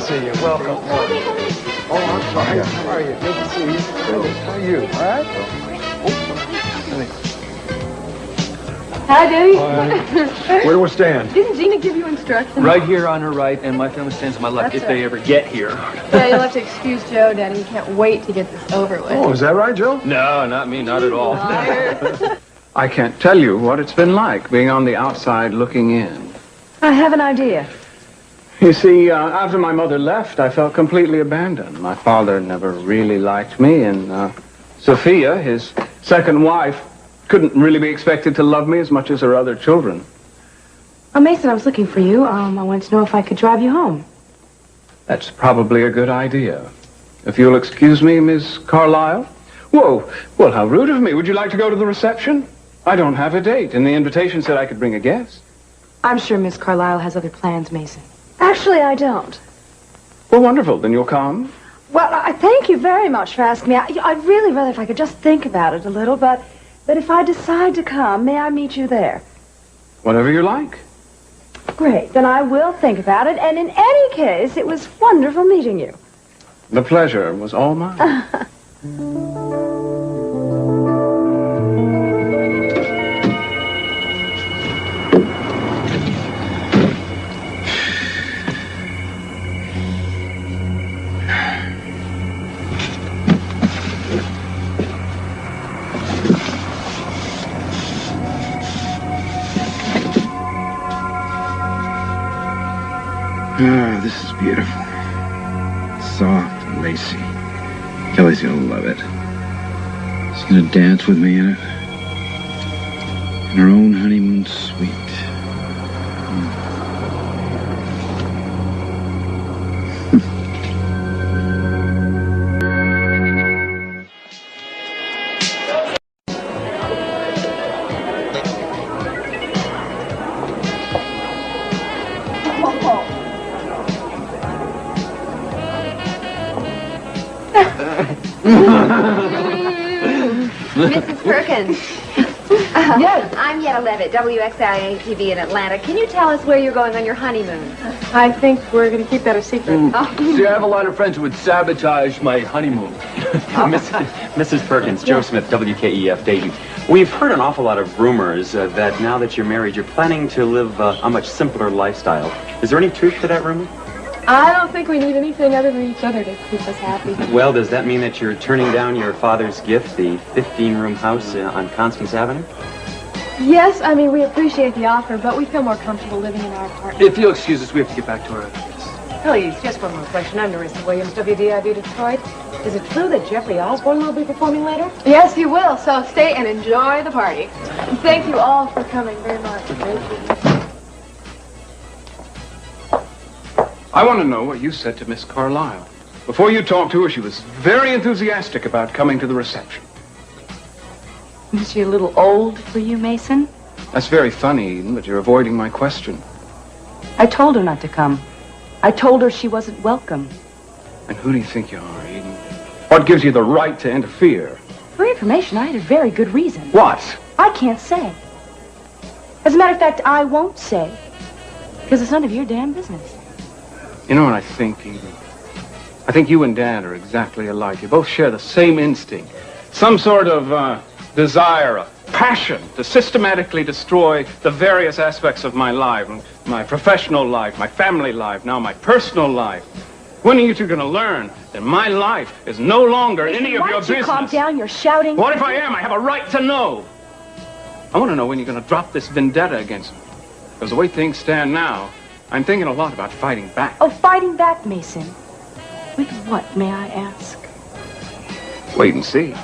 see you. Welcome. Oh, I'm sorry. How are you? Good to see you. How are you? All right? Hi, Denny. Where do we stand? Didn't Gina give you instructions? Right here on her right, and my family stands on my left. That's if they ever get here. Yeah, you'll have to excuse Joe, Daddy. We can't wait to get this over with. Oh, is that right, Joe? No, not me, not at all. Liar. I can't tell you what it's been like being on the outside looking in. I have an idea. You see, after my mother left, I felt completely abandoned. My father never really liked me, and Sophia, his second wife, couldn't really be expected to love me as much as her other children. Oh, Mason, I was looking for you. I wanted to know if I could drive you home. That's probably a good idea. If you'll excuse me, Miss Carlyle. Whoa, well, how rude of me. Would you like to go to the reception? I don't have a date, and the invitation said I could bring a guest. I'm sure Miss Carlyle has other plans, Mason. Actually, I don't. Well, wonderful. Then you'll come? Well, I thank you very much for asking me. I'd really rather if I could just think about it a little, but if I decide to come, may I meet you there? Whatever you like. Great. Then I will think about it, and in any case, it was wonderful meeting you. The pleasure was all mine. Oh, this is beautiful. Soft and lacy. Kelly's gonna love it. She's gonna dance with me in it. In her own honeymoon suite. Mrs. Perkins. Yes. I'm Yetta Levitt, WXIA-TV in Atlanta. Can you tell us where you're going on your honeymoon? I think we're going to keep that a secret. See, I have a lot of friends who would sabotage my honeymoon. Mrs. Perkins, Joe Smith, WKEF Dayton. We've heard an awful lot of rumors that now that you're married, you're planning to live a much simpler lifestyle. Is there any truth to that rumor? I don't think we need anything other than each other to keep us happy. Well, does that mean that you're turning down your father's gift, the 15-room house on Constance Avenue? Yes, I mean, we appreciate the offer, but we feel more comfortable living in our apartment. If you'll excuse us, we have to get back to our other guests. Please, just one more question. I'm Narissa Williams, WDIV Detroit. Is it true that Jeffrey Osborne will be performing later? Yes, he will, so stay and enjoy the party. And thank you all for coming very much. Thank you. I want to know what you said to Miss Carlyle. Before you talked to her, she was very enthusiastic about coming to the reception. Is she a little old for you, Mason? That's very funny, Eden, but you're avoiding my question. I told her not to come. I told her she wasn't welcome. And who do you think you are, Eden? What gives you the right to interfere? For your information, I had a very good reason. What? I can't say. As a matter of fact, I won't say. Because it's none of your damn business. You know what I think, Eden? I think you and Dad are exactly alike. You both share the same instinct. Some sort of desire, a passion to systematically destroy the various aspects of my life. My professional life, my family life, now my personal life. When are you two going to learn that my life is no longer any of your business? Calm down, you're shouting. What if I am? I have a right to know. I want to know when you're going to drop this vendetta against me. Because the way things stand now, I'm thinking a lot about fighting back. Oh, fighting back, Mason. With what, may I ask? Wait and see.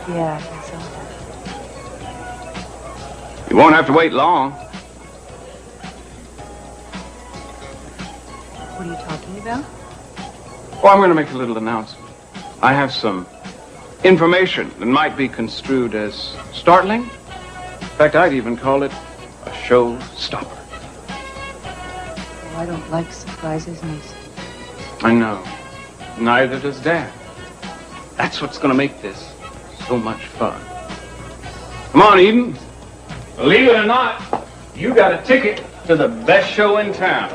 Yeah, I think so. You won't have to wait long. What are you talking about? Oh, I'm going to make a little announcement. I have some information that might be construed as startling. In fact, I'd even call it a showstopper. Oh, I don't like surprises, Mason. I know. Neither does Dad. That's what's going to make this so much fun. Come on, Eden. Believe it or not, you got a ticket to the best show in town.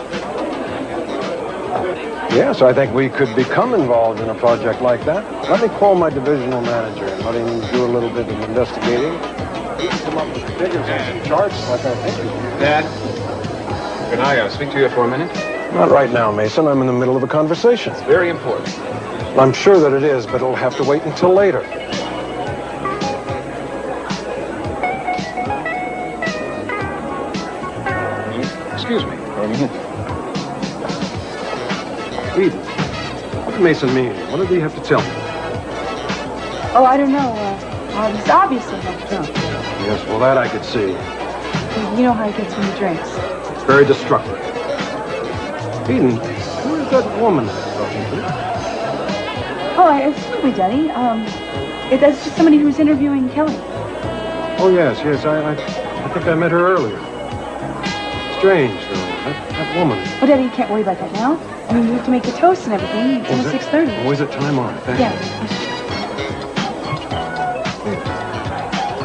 Yes, I think we could become involved in a project like that. Let me call my divisional manager and let him do a little bit of investigating. He can come up with figures and some charts like I think he did. Dad, can I speak to you for a minute? Not right now, Mason. I'm in the middle of a conversation. It's very important. I'm sure that it is, but it'll have to wait until later. Excuse me for a minute. Eden, what did Mason mean? What did he have to tell me? Oh, I don't know. He's obviously not drunk. Yes, well, that I could see. You know how he gets when he drinks. It's very destructive. Eden, who is that woman that's talking to? Oh, it's lovely, Denny. That's just somebody who's interviewing Kelly. Oh, yes. I think I met her earlier. Strange, though. That woman. Oh, Daddy, you can't worry about that now. I mean, you have to make the toast and everything. It's only 6:30. Oh, is it time? All right, thank you.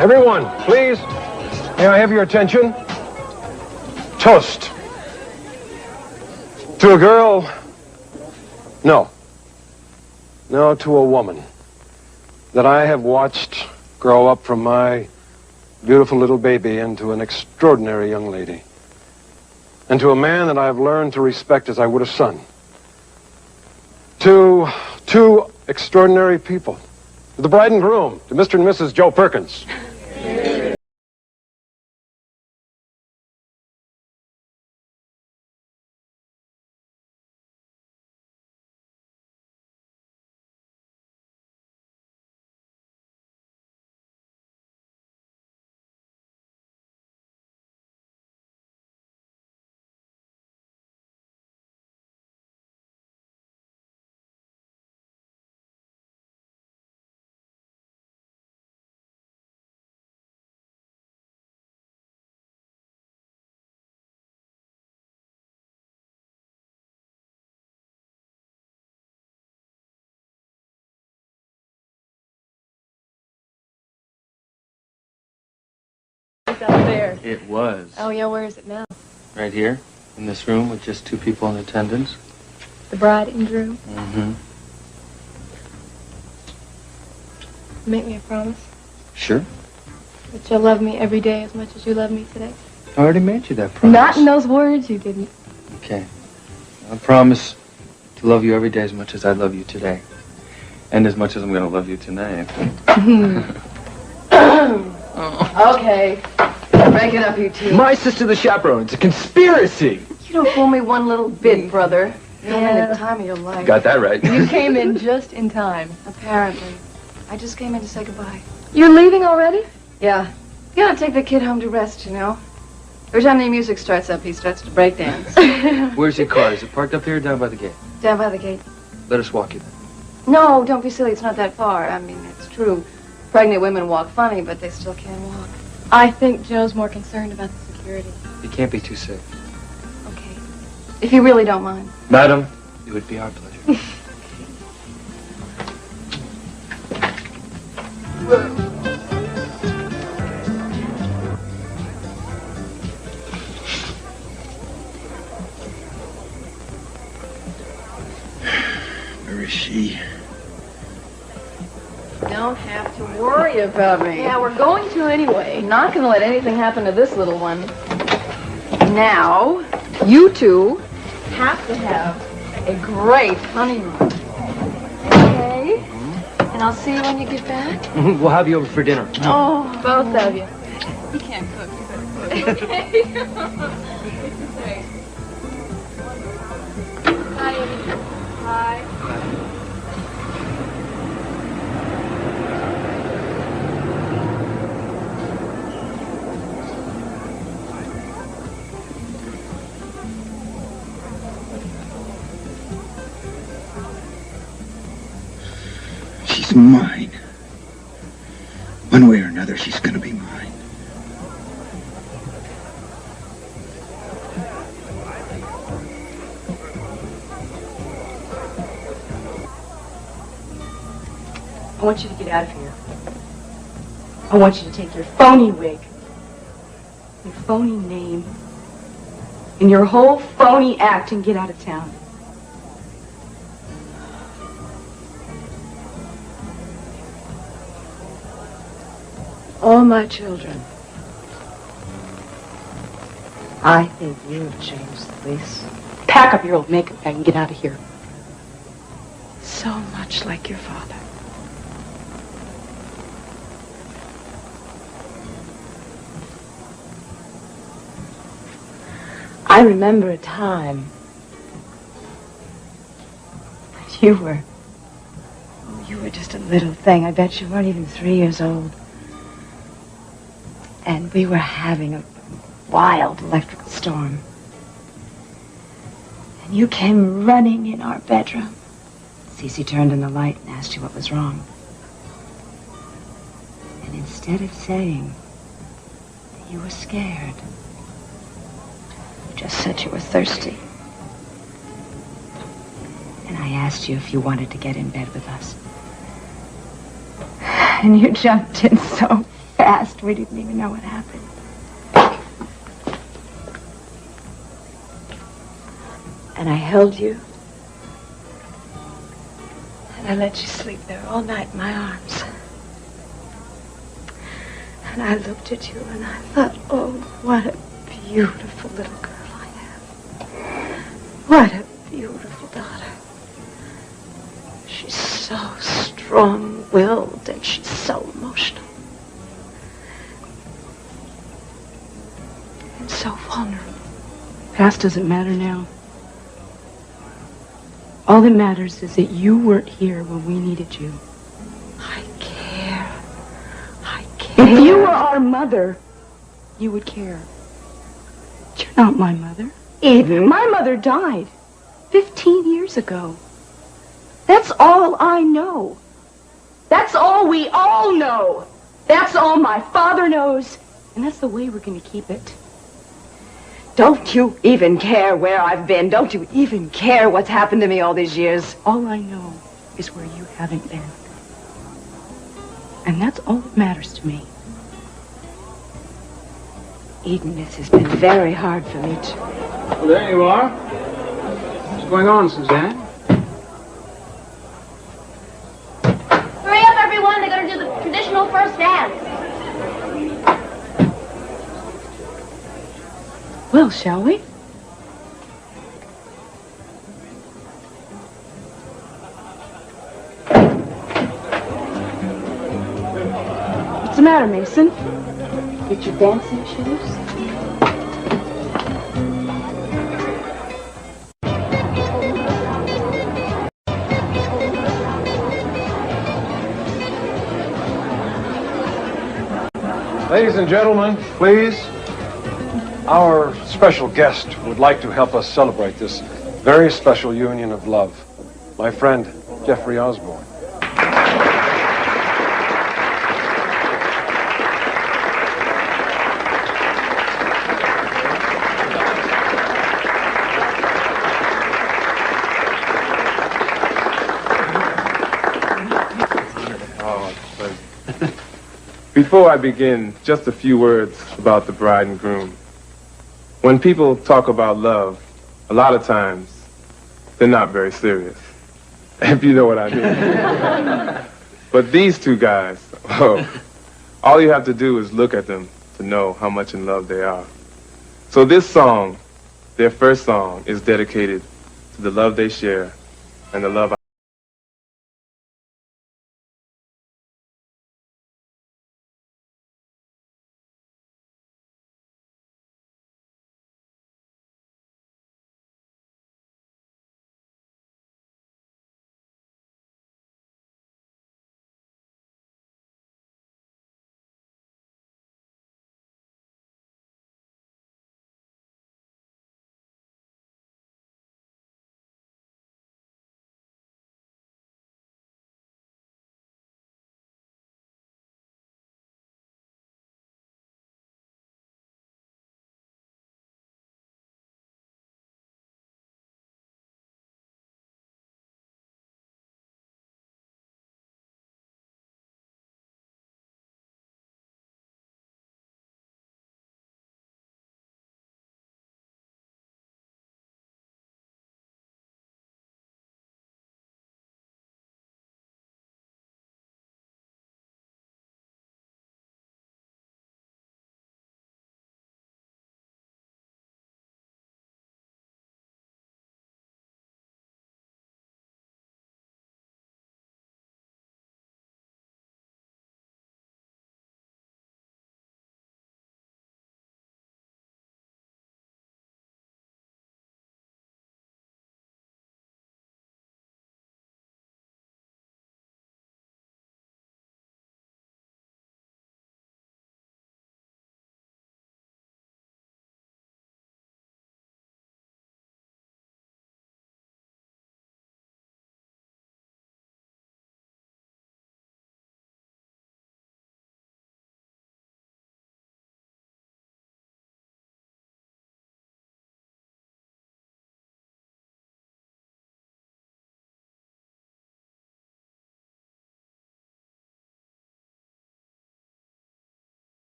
Everyone, please. May I have your attention? Toast. To a girl. No, to a woman that I have watched grow up from my beautiful little baby into an extraordinary young lady. And to a man that I have learned to respect as I would a son. To two extraordinary people. To the bride and groom, to Mr. and Mrs. Joe Perkins. Out there. It was. Oh, yeah, where is it now? Right here, in this room with just two people in attendance. The bride and groom? Mm-hmm. Make me a promise Sure. that you'll love me every day as much as you love me today. I already made you that promise. Not in those words, you didn't. Okay. I promise to love you every day as much as I love you today. And as much as I'm going to love you tonight. Okay. Break it up, you two. My sister, the chaperone. It's a conspiracy. You don't fool me one little bit, brother. You're having the time of your life. Got that right. You came in just in time. Apparently. I just came in to say goodbye. You're leaving already? Yeah. You gotta take the kid home to rest, you know. Every time the music starts up, he starts to break dance. Where's your car? Is it parked up here or down by the gate? Down by the gate. Let us walk you there. No, don't be silly. It's not that far. I mean, it's true. Pregnant women walk funny, but they still can walk. I think Joe's more concerned about the security. You can't be too safe. Okay. If you really don't mind. Madam, it would be our pleasure. Where is she? Don't have to worry about me. Yeah, we're going to anyway. Not going to let anything happen to this little one. Now, you two have to have a great honeymoon. Okay? And I'll see you when you get back. We'll have you over for dinner. Oh, both of you. You can't cook. You better cook. Okay. Hi, Amy. Hi. She's mine. One way or another, she's gonna be mine. I want you to get out of here. I want you to take your phony wig, your phony name, and your whole phony act and get out of town. all my children, I think you have changed, Luis. Pack up your old makeup bag and get out of here. So much like your father. I remember a time when you were just a little thing. I bet you weren't even 3 years old. And we were having a wild electrical storm. And you came running in our bedroom. Cece turned on the light and asked you what was wrong. And instead of saying that you were scared, you just said you were thirsty. And I asked you if you wanted to get in bed with us. And you jumped in so fast, we didn't even know what happened. And I held you. And I let you sleep there all night in my arms. And I looked at you and I thought, oh, what a beautiful little girl I have. What a beautiful daughter. She's so strong-willed and she's so emotional. And so vulnerable. Past doesn't matter now. All that matters is that you weren't here when we needed you. I care. I care. If you were our mother, you would care. You're not my mother. Eden, my mother died 15 years ago. That's all I know. That's all we all know. That's all my father knows. And that's the way we're going to keep it. Don't you even care where I've been. Don't you even care what's happened to me all these years. All I know is where you haven't been. And that's all that matters to me. Eden, this has been very hard for me to... Well, there you are. What's going on, Suzanne? Hurry up, everyone. They're going to do the traditional first dance. Well, shall we? What's the matter, Mason? Get your dancing shoes? Ladies and gentlemen, please. Our special guest would like to help us celebrate this very special union of love. My friend, Jeffrey Osborne. Before I begin, just a few words about the bride and groom. When people talk about love, a lot of times, they're not very serious, if you know what I mean. But these two guys, oh, all you have to do is look at them to know how much in love they are. So this song, their first song, is dedicated to the love they share and the love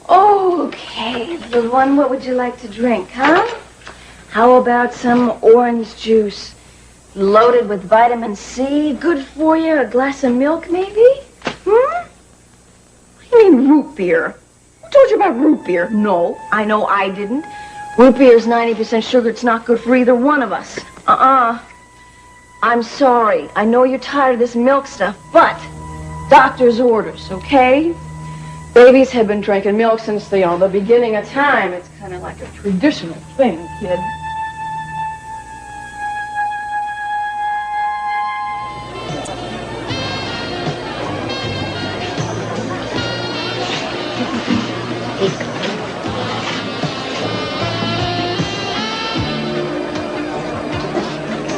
Okay, little one, what would you like to drink, huh? How about some orange juice? Loaded with vitamin C, good for you, a glass of milk, maybe? What do you mean root beer? Who told you about root beer? No, I know I didn't. Root beer is 90% sugar. It's not good for either one of us. I'm sorry. I know you're tired of this milk stuff, but doctor's orders, okay? Babies have been drinking milk since the beginning of time. It's kind of like a traditional thing, kid.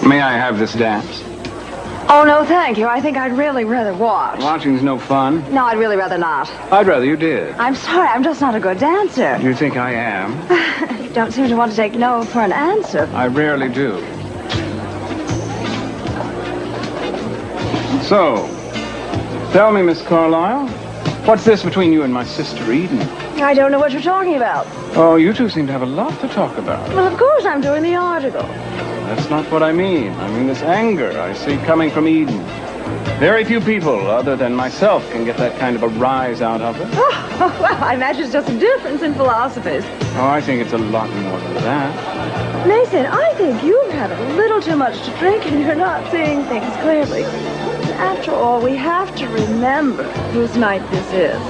May I have this dance? Oh, no, thank you. I think I'd really rather watch. Watching's no fun. No, I'd really rather not. I'd rather you did. I'm sorry, I'm just not a good dancer. You think I am? You don't seem to want to take no for an answer. I rarely do. So, tell me, Miss Carlyle, what's this between you and my sister Eden? I don't know what you're talking about. Oh, you two seem to have a lot to talk about. Well, of course I'm doing the article. That's not what I mean. I mean this anger I see coming from Eden. Very few people, other than myself, can get that kind of a rise out of it. Oh, well, I imagine it's just a difference in philosophies. Oh, I think it's a lot more than that. Mason, I think you've had a little too much to drink and you're not seeing things clearly. After all, we have to remember whose night this is.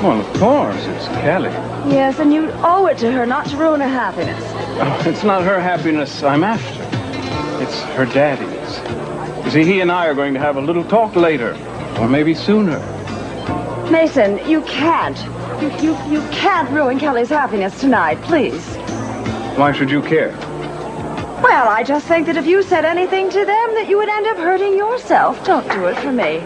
Well, of course, it's Kelly. Yes, and you owe it to her not to ruin her happiness. Oh, it's not her happiness I'm after. It's her daddy's. You see, he and I are going to have a little talk later, or maybe sooner. Mason, you can't. You can't ruin Kelly's happiness tonight, please. Why should you care? Well, I just think that if you said anything to them, that you would end up hurting yourself. Don't do it for me.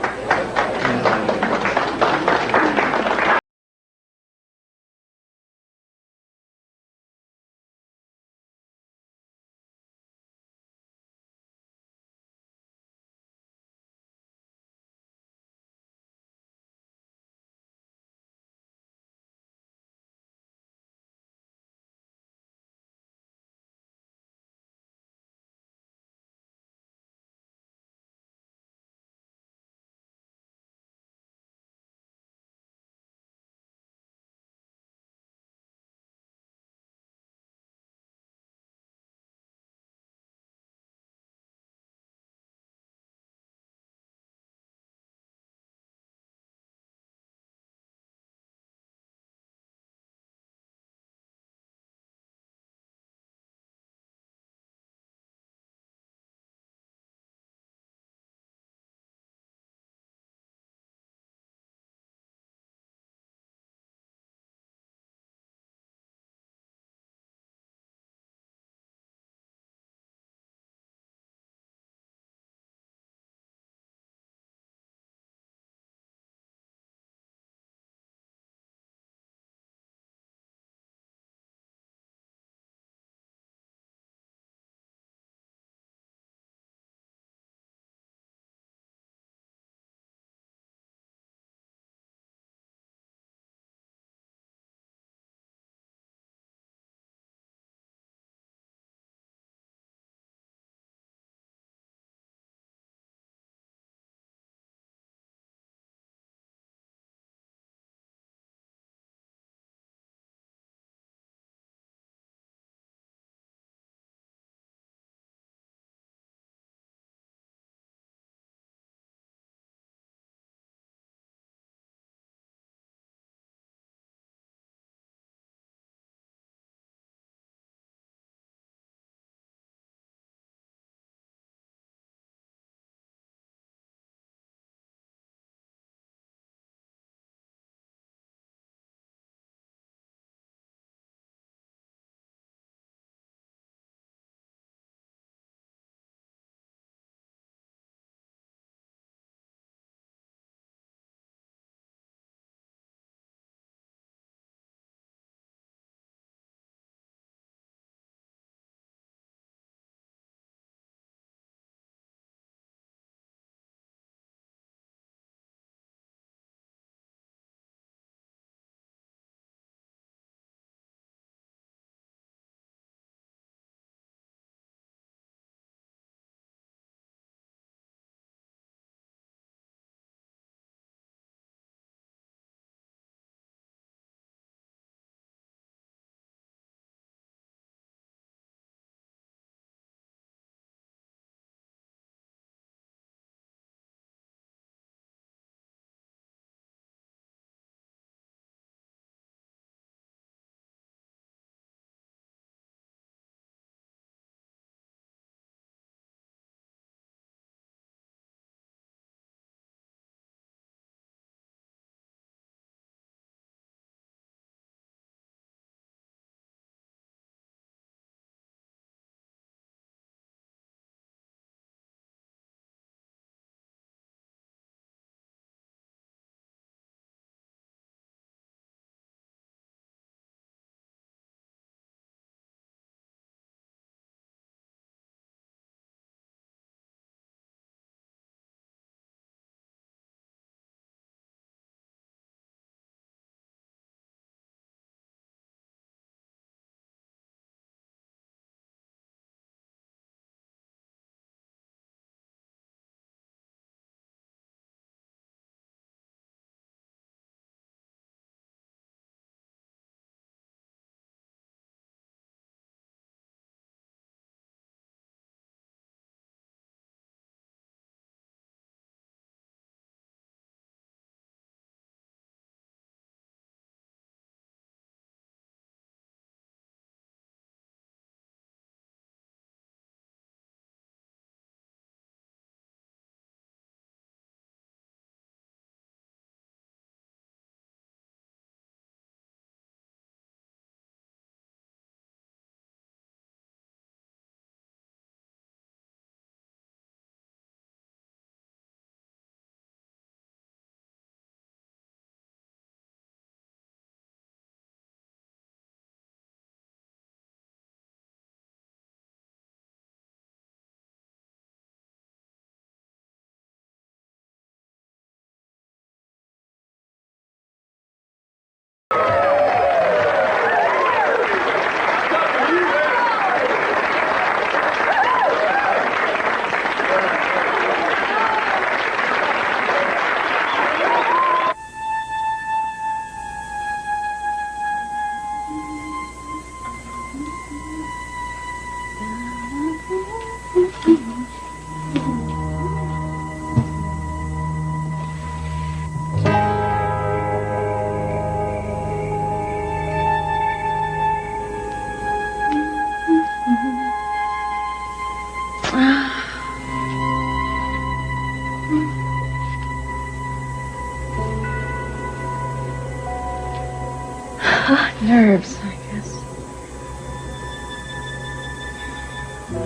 All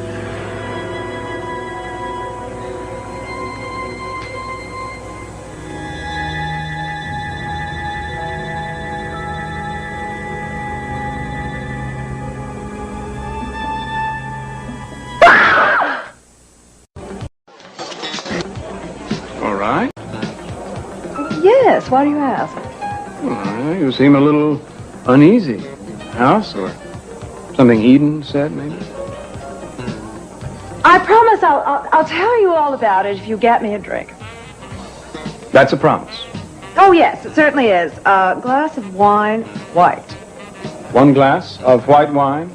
right. Yes, why do you ask? Well, you seem a little uneasy. House or something Eden said, maybe? I promise I'll tell you all about it if you get me a drink. That's a promise. Oh, yes, it certainly is. A glass of wine, white. 1 glass of white wine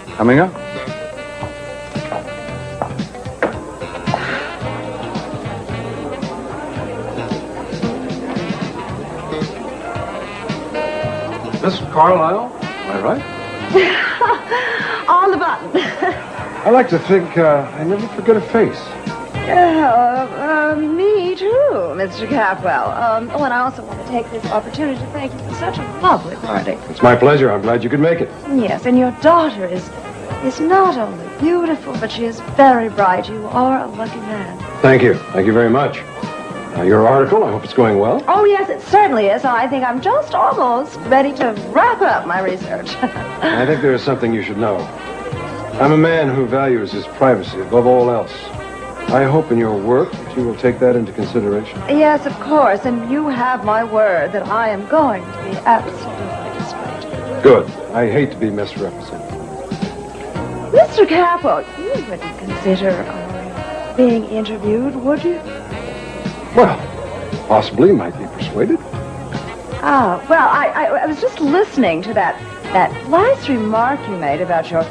coming up. Miss Carlyle, am I right? On the button. I like to think I never forget a face. Me too, Mr. Capwell. Oh, and I also want to take this opportunity to thank you for such a lovely party. It's my pleasure. I'm glad you could make it. Yes, and your daughter is not only beautiful, but she is very bright. You are a lucky man. Thank you. Thank you very much. Your article, I hope it's going well. Oh, yes, it certainly is. I think I'm just almost ready to wrap up my research. I think there is something you should know. I'm a man who values his privacy above all else. I hope in your work that you will take that into consideration. Yes, of course, and you have my word that I am going to be absolutely discreet. Good. I hate to be misrepresented. Mr. Capwell, you wouldn't consider being interviewed, would you? Well, possibly might be persuaded. Ah, well, I was just listening to that last remark you made about your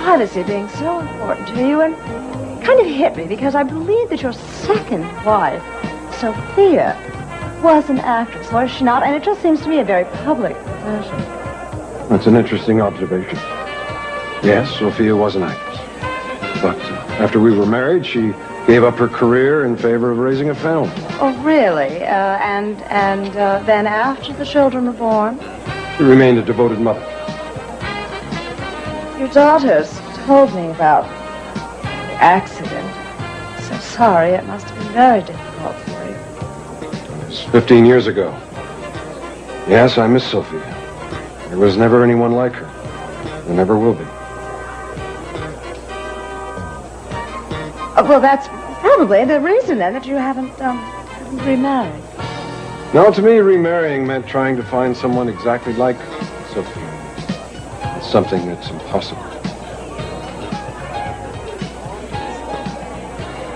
privacy being so important to you, and it kind of hit me because I believe that your second wife, Sophia, was an actress, was she not? And it just seems to me a very public profession. That's an interesting observation. Yes, Sophia was an actress. But after we were married, she gave up her career in favor of raising a family. Oh, really? And then after the children were born? She remained a devoted mother. Your daughters told me about the accident. So sorry, it must have been very difficult for you. It was 15 years ago. Yes, I miss Sophia. There was never anyone like her. There never will be. Well, that's probably the reason, then, that you haven't remarried. No, to me, remarrying meant trying to find someone exactly like Sophia. It's something that's impossible.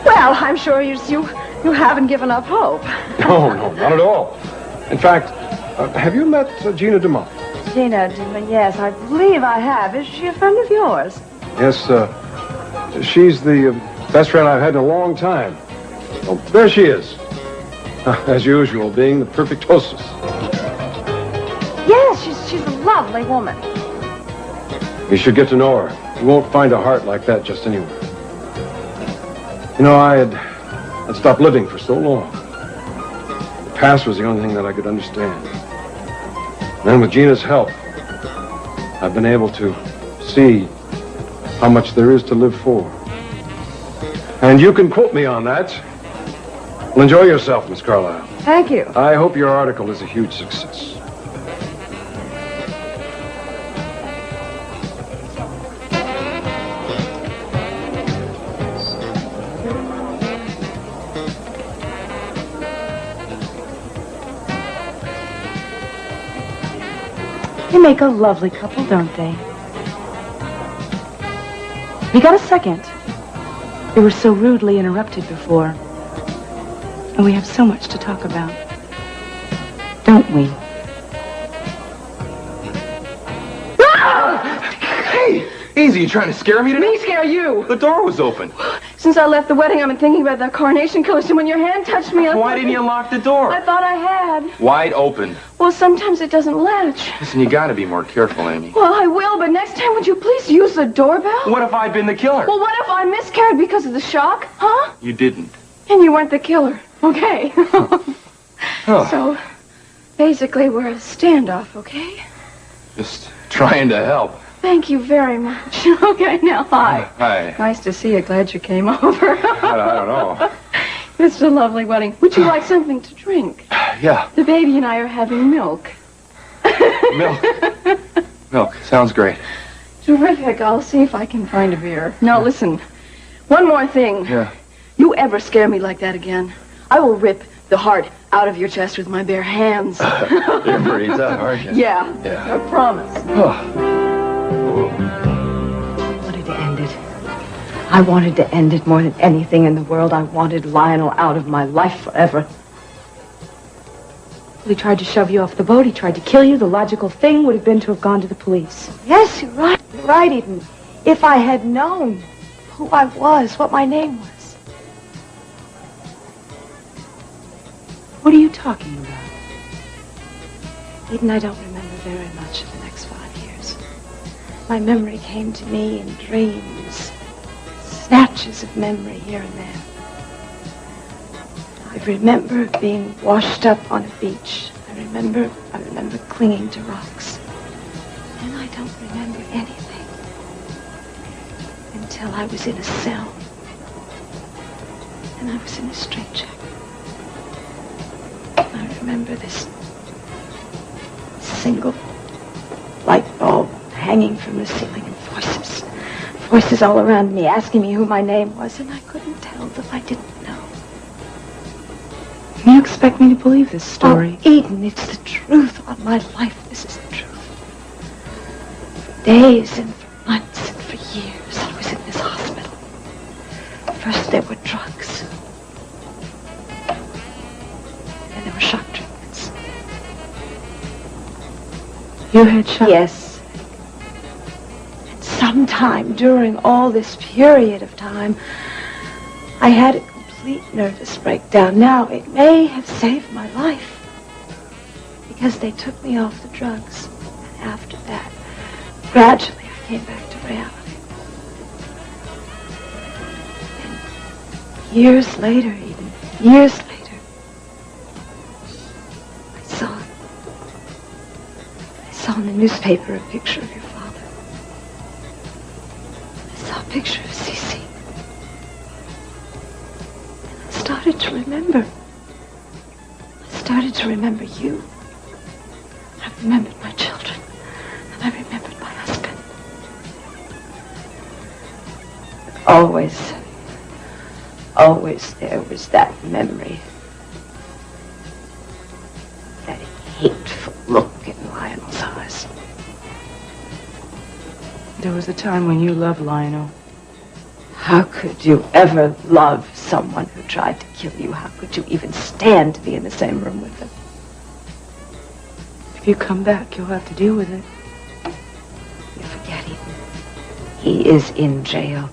Well, I'm sure you haven't given up hope. No, not at all. In fact, have you met Gina DeMont? Gina DeMont, yes, I believe I have. Is she a friend of yours? Yes, she's the best friend I've had in a long time. Oh, there she is. As usual, being the perfect hostess. Yes, she's a lovely woman. You should get to know her. You won't find a heart like that just anywhere. You know, I'd stopped living for so long. The past was the only thing that I could understand. And then with Gina's help, I've been able to see how much there is to live for. And you can quote me on that. Well, enjoy yourself, Miss Carlyle. Thank you. I hope your article is a huge success. They make a lovely couple, don't they? We got a second. We were so rudely interrupted before. And we have so much to talk about. Don't we? Hey! Easy, you trying to scare me today? Me scare you? The door was open. Since I left the wedding, I've been thinking about that coronation costume. When your hand touched me, Why didn't you lock the door? I thought I had. Wide open. Well, sometimes it doesn't latch. Listen, you gotta be more careful, Amy. Well, I will, but next time, would you please use the doorbell? What if I'd been the killer? Well, what if I miscarried because of the shock? Huh? You didn't. And you weren't the killer. Okay. Oh. So, basically, we're at a standoff, okay? Just trying to help. thank you very much. Okay, now, hi. Hi. Nice to see you. Glad you came over. I don't know. It's a lovely wedding. Would you like something to drink? Yeah. The baby and I are having milk. Milk. Milk. Sounds great. Terrific. I'll see if I can find a beer. Now, listen. One more thing. Yeah. You ever scare me like that again, I will rip the heart out of your chest with my bare hands. You're pretty tough, aren't you? Yeah. Yeah. I promise. Oh. I wanted to end it. I wanted to end it more than anything in the world. I wanted Lionel out of my life forever. He tried to shove you off the boat. He tried to kill you. The logical thing would have been to have gone to the police. Yes, you're right. You're right, Eden. If I had known who I was, what my name was. What are you talking about? Eden, I don't remember very much of the next 5 years. My memory came to me in dreams. Snatches of memory here and there. I remember being washed up on a beach. I remember clinging to rocks. And I don't remember anything until I was in a cell. And I was in a straitjacket. I remember this single light bulb hanging from the ceiling and voices all around me asking me who my name was, and I couldn't tell them. I didn't know. You expect me to believe this story? Oh, Eden, it's the truth on my life. This is the truth. For days and for months and for years, I was in this hospital. First there were drugs. And there were shock treatments. You had shock? Yes. And sometime during all this period of time, I had a complete nervous breakdown. Now, it may have saved my life because they took me off the drugs. And after that, gradually I came back to reality. And years later, even years later, I saw in the newspaper a picture of your father. I saw a picture of Cece. I started to remember. I started to remember you. I remembered my children. And I remembered my husband. But always there was that memory. That hateful look in Lionel's eyes. There was a time when you loved Lionel. How could you ever love someone who tried to kill you? How could you even stand to be in the same room with them? If you come back, you'll have to deal with it. You forget, Eden. He is in jail.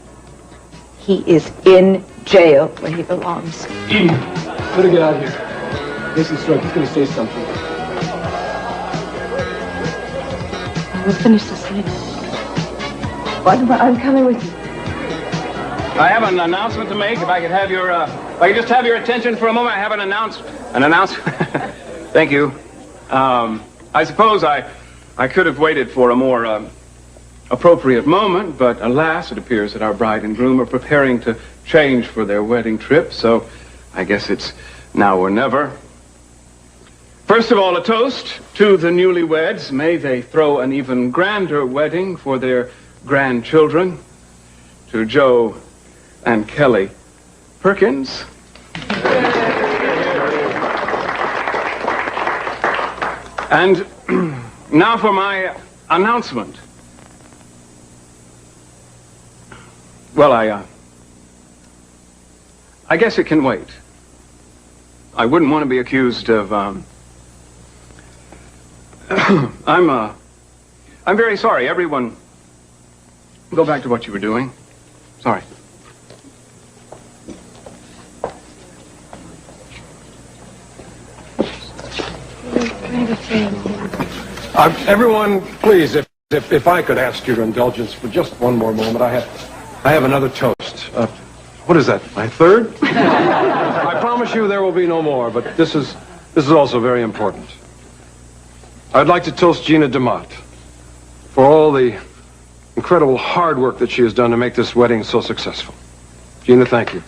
He is in jail where he belongs. Eden, better get out of here. Mason's drunk. He's going to say something. We'll finish this later. What? I'm coming with you. I have an announcement to make. If I could have your, if I could just have your attention for a moment. I have an announcement. Thank you. I suppose I could have waited for a more appropriate moment, but alas, it appears that our bride and groom are preparing to change for their wedding trip, so I guess it's now or never. First of all, a toast to the newlyweds. May they throw an even grander wedding for their grandchildren. To Joe and Kelly Perkins. And now for my announcement. Well, I guess it can wait. I wouldn't want to be accused of, I'm very sorry. Everyone, go back to what you were doing. Sorry. Everyone, please, if I could ask your indulgence for just one more moment. I have another toast. What is that, my third? I promise you there will be no more, but this is also very important. I'd like to toast Gina DeMott for all the incredible hard work that she has done to make this wedding so successful. Gina, thank you.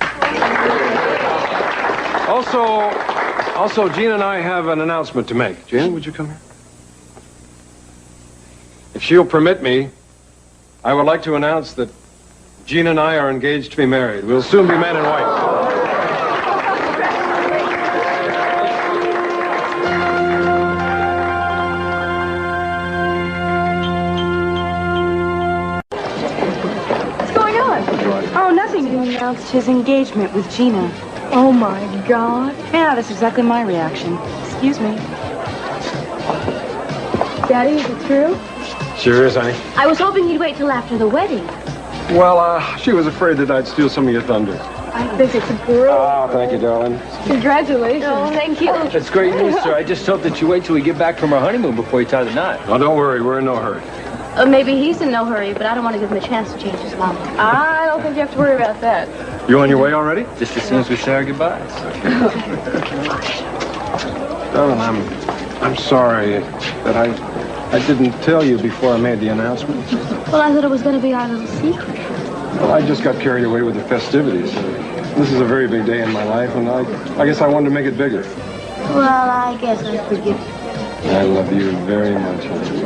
Also, Gina and I have an announcement to make. Gina, would you come here? If she'll permit me, I would like to announce that Gina and I are engaged to be married. We'll soon be man and wife. Oh, nothing. He announced his engagement with Gina. Oh, my God. Yeah, that's exactly my reaction. Excuse me. Daddy, is it true? Sure is, honey. I was hoping you'd wait till after the wedding. Well, she was afraid that I'd steal some of your thunder. I think it's great. Oh, thank you, darling. Congratulations. Oh, thank you. That's great news, sir. I just hope that you wait till we get back from our honeymoon before you tie the knot. Oh, don't worry. We're in no hurry. Maybe he's in no hurry, but I don't want to give him a chance to change his mind. I don't think you have to worry about that. You on your way already? Just as soon as we say our goodbyes. Darling, I'm sorry that I didn't tell you before I made the announcement. Well, I thought it was going to be our little secret. Well, I just got carried away with the festivities. This is a very big day in my life, and I guess I wanted to make it bigger. Well, I guess I forgive you. I love you very much, honey.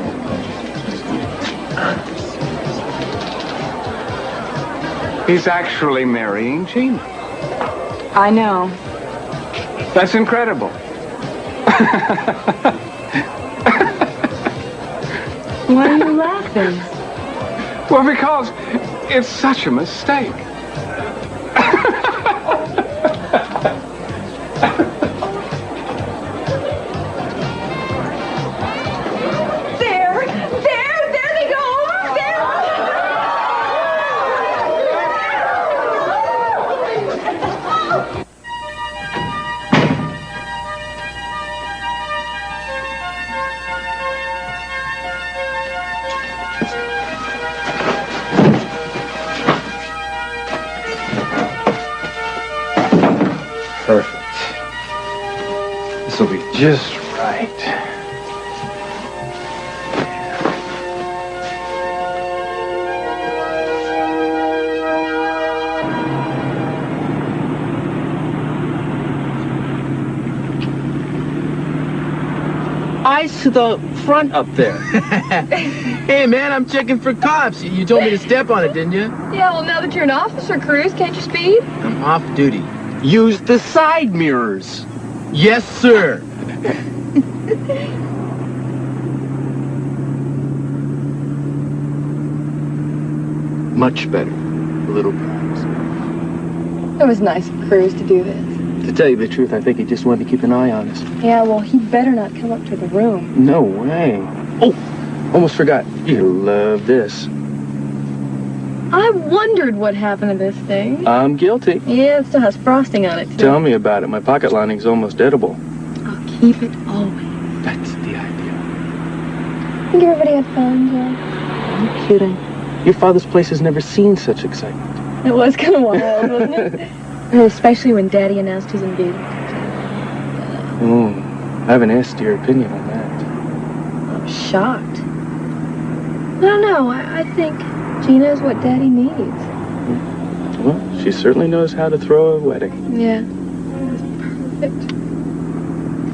He's actually marrying Gina. I know. That's incredible. Why are you laughing? Well, because it's such a mistake. There they go. Perfect. This'll be just right. Eyes to the front up there. Hey, man, I'm checking for cops. You told me to step on it, didn't you? Yeah, well, now that you're an officer, Cruz, can't you speed? I'm off duty. Use the side mirrors. Yes, sir. Much better. A little proud. It was nice of Cruz to do this. To tell you the truth, I think he just wanted to keep an eye on us. Yeah, well, he better not come up to the room. No way. Oh, almost forgot. You'll love this. I wondered what happened to this thing. I'm guilty. Yeah, it still has frosting on it, too. Tell me about it. My pocket lining's almost edible. I'll keep it always. That's the idea. I think everybody had fun, Joe. Are you kidding? Your father's place has never seen such excitement. It was kind of wild, wasn't it? Especially when Daddy announced his engagement. I haven't asked your opinion on that. I'm shocked. I don't know. I think Gina is what Daddy needs. Well, she certainly knows how to throw a wedding. Yeah. It was perfect.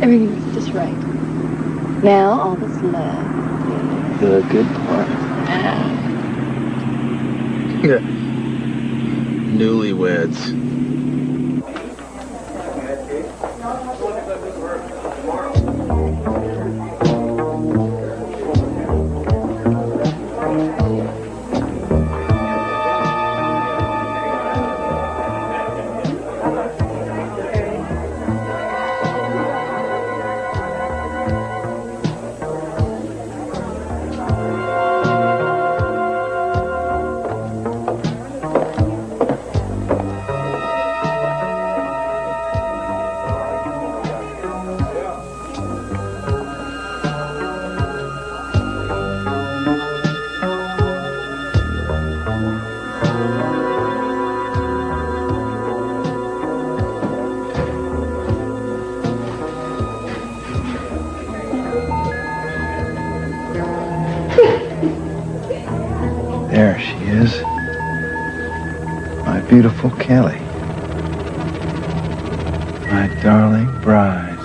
Everything was just right. Now, all that's left. The good part. Newlyweds. she is. My beautiful Kelly. My darling bride.